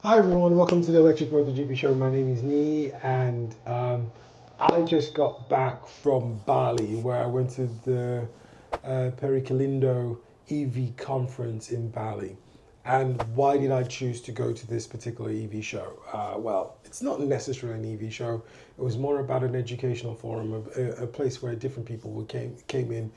Hi everyone, welcome to the ElectricmotorGP show. My name is Nee, and I just got back from Bali, where I went to the Perikalindo EV conference in Bali. And why did I choose to go to this particular EV show? Well, it's not necessarily an EV show. It was more about an educational forum, a place where different people came in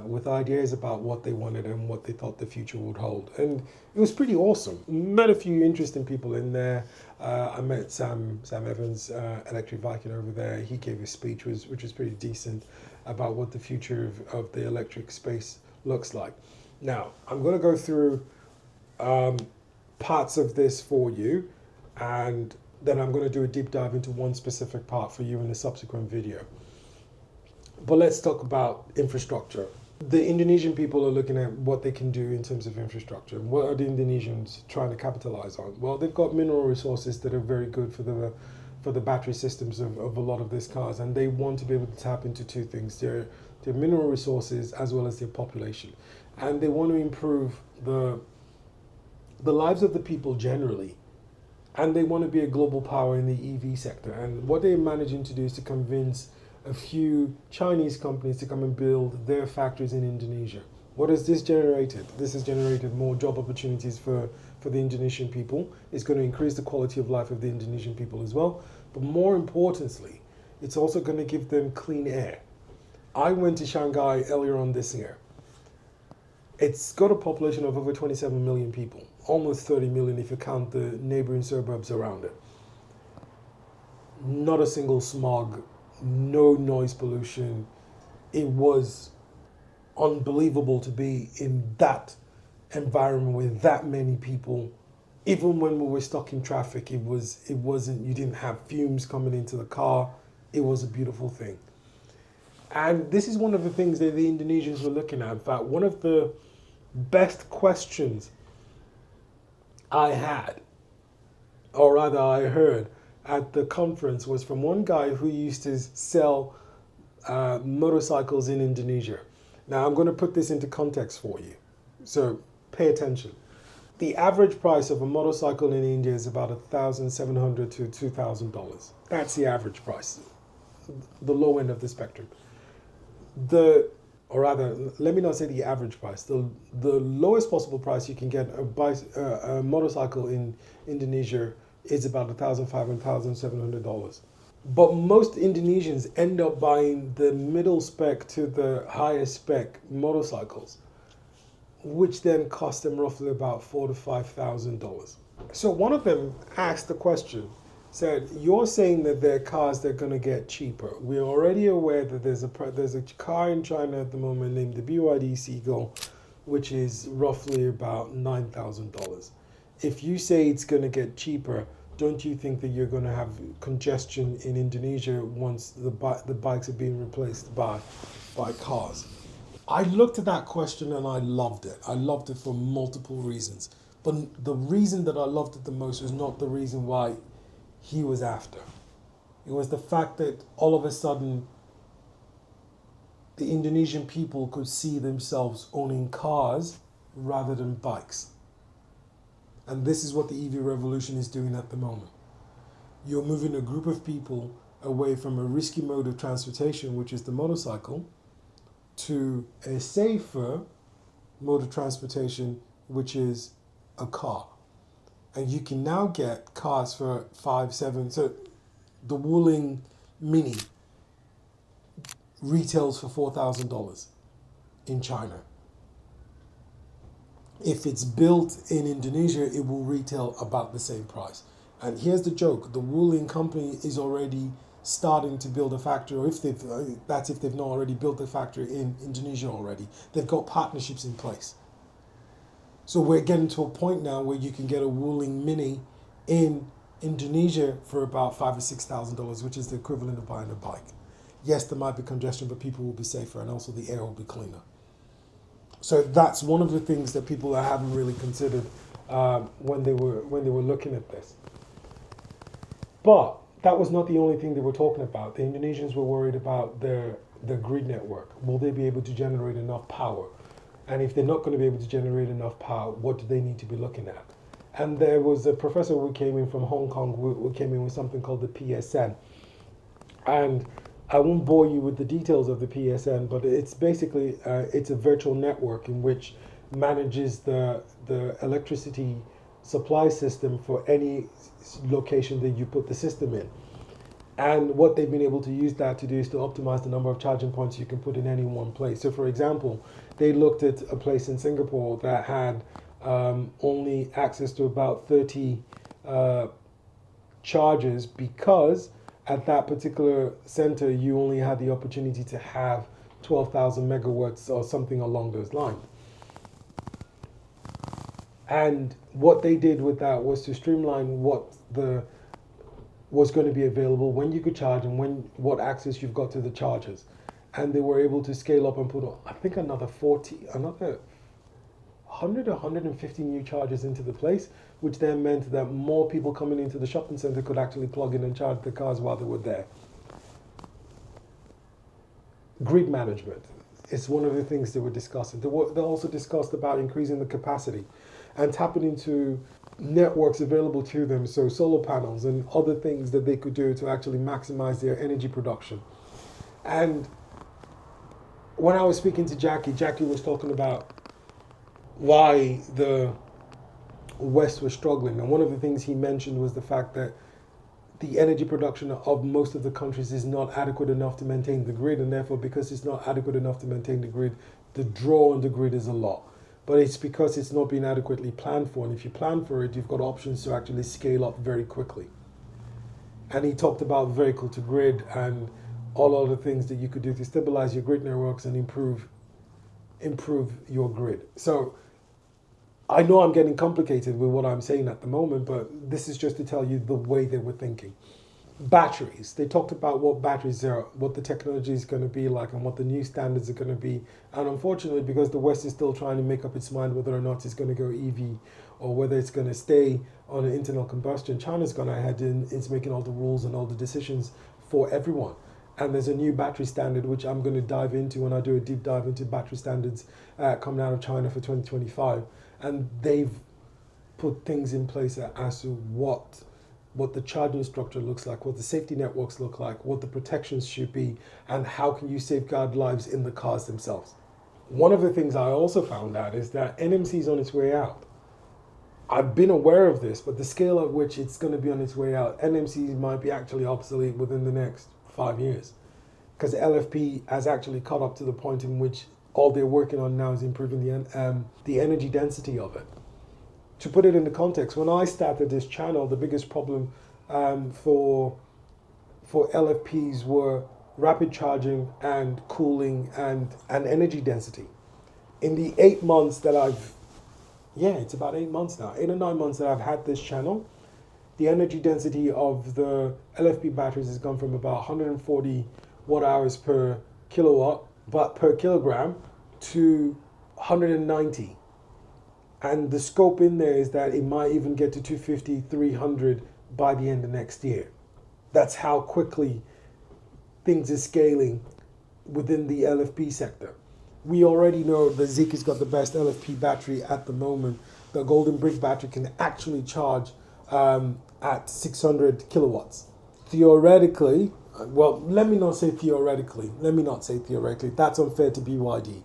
with ideas about what they wanted and what they thought the future would hold. And it was pretty awesome. Met a few interesting people in there. I met Sam Evans, Electric Viking over there. He gave a speech which was pretty decent about what the future of the electric space looks like. Now, I'm going to go through parts of this for you, and then I'm going to do a deep dive into one specific part for you in a subsequent video. But let's talk about infrastructure. The Indonesian people are looking at what they can do in terms of infrastructure. What are the Indonesians trying to capitalize on? Well, they've got mineral resources that are very good for the battery systems of a lot of these cars, and they want to be able to tap into two things: their mineral resources as well as their population, and they want to improve the lives of the people generally, and they want to be a global power in the EV sector. And what they're managing to do is to convince a few Chinese companies to come and build their factories in Indonesia. What has this generated? This has generated more job opportunities for the Indonesian people. It's going to increase the quality of life of the Indonesian people as well. But more importantly, it's also going to give them clean air. I went to Shanghai earlier on this year. It's got a population of over 27 million people, almost 30 million if you count the neighboring suburbs around it. Not a single smog, no noise pollution. It was unbelievable to be in that environment with that many people. Even when we were stuck in traffic, it wasn't, you didn't have fumes coming into the car. It was a beautiful thing. And this is one of the things that the Indonesians were looking at. In fact, one of the best questions I had, or rather I heard at the conference, was from one guy who used to sell motorcycles in Indonesia. Now I'm going to put this into context for you, so pay attention. The average price of a motorcycle in India is about $1,700 to $2,000. That's the average price, the low end of the spectrum. Or rather, let me not say the average price. The lowest possible price you can get a motorcycle in Indonesia is about $1,500, $1,700. But most Indonesians end up buying the middle spec to the higher spec motorcycles, which then cost them roughly about $4,000 to $5,000. So one of them asked the question, said, "You're saying that there are cars that are going to get cheaper. We're already aware that there's a car in China at the moment named the BYD Seagull, which is roughly about $9,000. If you say it's going to get cheaper, don't you think that you're going to have congestion in Indonesia once the bikes are being replaced by cars?" I looked at that question and I loved it. I loved it for multiple reasons. But the reason that I loved it the most was not the reason why he was after. It was the fact that all of a sudden the Indonesian people could see themselves owning cars rather than bikes. And this is what the EV revolution is doing at the moment. You're moving a group of people away from a risky mode of transportation, which is the motorcycle, to a safer mode of transportation, which is a car. And you can now get cars for 5, 7. So the Wuling Mini retails for $4,000 in China. If it's built in Indonesia, it will retail about the same price. And here's the joke: the Wuling company is already starting to build a factory, or if they've not already built a factory in Indonesia already. They've got partnerships in place. So we're getting to a point now where you can get a Wuling Mini in Indonesia for about $5,000 or $6,000, which is the equivalent of buying a bike. Yes, there might be congestion, but people will be safer, and also the air will be cleaner. So that's one of the things that people haven't really considered when they were looking at this. But that was not the only thing they were talking about. The Indonesians were worried about their grid network. Will they be able to generate enough power? And if they're not going to be able to generate enough power, what do they need to be looking at? And there was a professor who came in from Hong Kong who came in with something called the PSN. And I won't bore you with the details of the PSN, but it's basically it's a virtual network in which manages the electricity supply system for any location that you put the system in. And what they've been able to use that to do is to optimize the number of charging points you can put in any one place. So, for example, they looked at a place in Singapore that had only access to about 30 charges, because at that particular center you only had the opportunity to have 12,000 megawatts or something along those lines. And what they did with that was to streamline what the was going to be available, when you could charge, and what access you've got to the chargers. And they were able to scale up and put, I think, another 100 or 150 new chargers into the place, which then meant that more people coming into the shopping center could actually plug in and charge the cars while they were there. Grid management is one of the things they were discussing. They also discussed about increasing the capacity and tapping into networks available to them, so solar panels and other things that they could do to actually maximize their energy production. And when I was speaking to Jackie was talking about why the West was struggling. And one of the things he mentioned was the fact that the energy production of most of the countries is not adequate enough to maintain the grid, and therefore, because it's not adequate enough to maintain the grid, the draw on the grid is a lot. But it's because it's not being adequately planned for, and if you plan for it, you've got options to actually scale up very quickly. And he talked about vehicle to grid and all other things that you could do to stabilize your grid networks and improve your grid. So I know I'm getting complicated with what I'm saying at the moment, but this is just to tell you the way they were thinking. Batteries. They talked about what batteries are, what the technology is going to be like, and what the new standards are going to be. And unfortunately, because the West is still trying to make up its mind whether or not it's going to go EV or whether it's going to stay on an internal combustion, China's gone ahead and it's making all the rules and all the decisions for everyone. And there's a new battery standard, which I'm going to dive into when I do a deep dive into battery standards coming out of China for 2025. And they've put things in place as to what the charging structure looks like, what the safety networks look like, what the protections should be, and how can you safeguard lives in the cars themselves. One of the things I also found out is that NMC is on its way out. I've been aware of this, but the scale at which it's going to be on its way out, NMC might be actually obsolete within the next 5 years, because LFP has actually caught up to the point in which all they're working on now is improving the energy density of it. To put it into context, when I started this channel, the biggest problem for LFPs were rapid charging and cooling and energy density. In the 8 months that it's about 8 months now, 8 or 9 months that I've had this channel, the energy density of the LFP batteries has gone from about 140 watt hours per kilowatt, but per kilogram, to 190. And the scope in there is that it might even get to 250, 300 by the end of next year. That's how quickly things are scaling within the LFP sector. We already know that Zeek has got the best LFP battery at the moment. The Golden Brick battery can actually charge at 600 kilowatts. Theoretically, well, let me not say theoretically. That's unfair to BYD.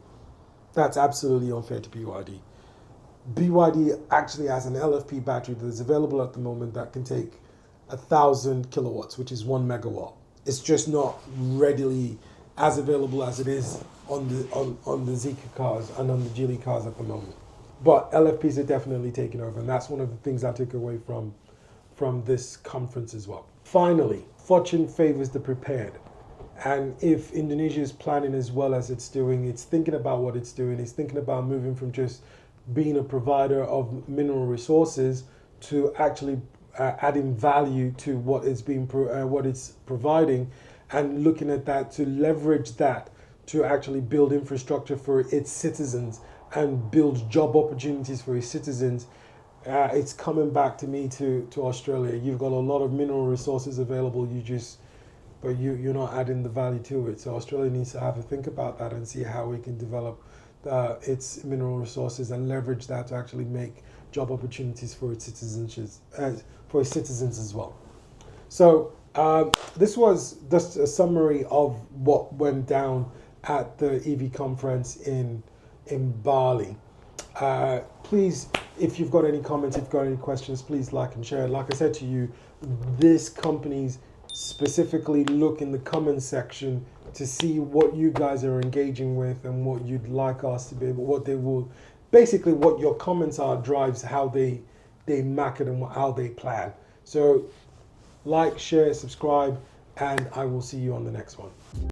That's absolutely unfair to BYD. BYD actually has an LFP battery that is available at the moment that can take 1,000 kilowatts, which is 1 megawatt. It's just not readily as available as it is on the Zeekr cars and on the Geely cars at the moment. But LFPs are definitely taking over, and that's one of the things I took away from this conference as well. Finally, fortune favors the prepared. And if Indonesia is planning as well as it's doing, it's thinking about what it's doing, it's thinking about moving from just being a provider of mineral resources to actually adding value to what it's providing, and looking at that to leverage that to actually build infrastructure for its citizens and build job opportunities for its citizens. It's coming back to me to Australia. You've got a lot of mineral resources available, but you're not adding the value to it. So Australia needs to have a think about that and see how we can develop its mineral resources and leverage that to actually make job opportunities for its citizens as well. So this was just a summary of what went down at the EV conference in Bali. Please, if you've got any comments, if you've got any questions, please like and share. Like I said to you, these companies specifically look in the comment section to see what you guys are engaging with and what you'd like us to be able, what they will, basically what your comments are drives how they market and how they plan. So like, share, subscribe, and I will see you on the next one.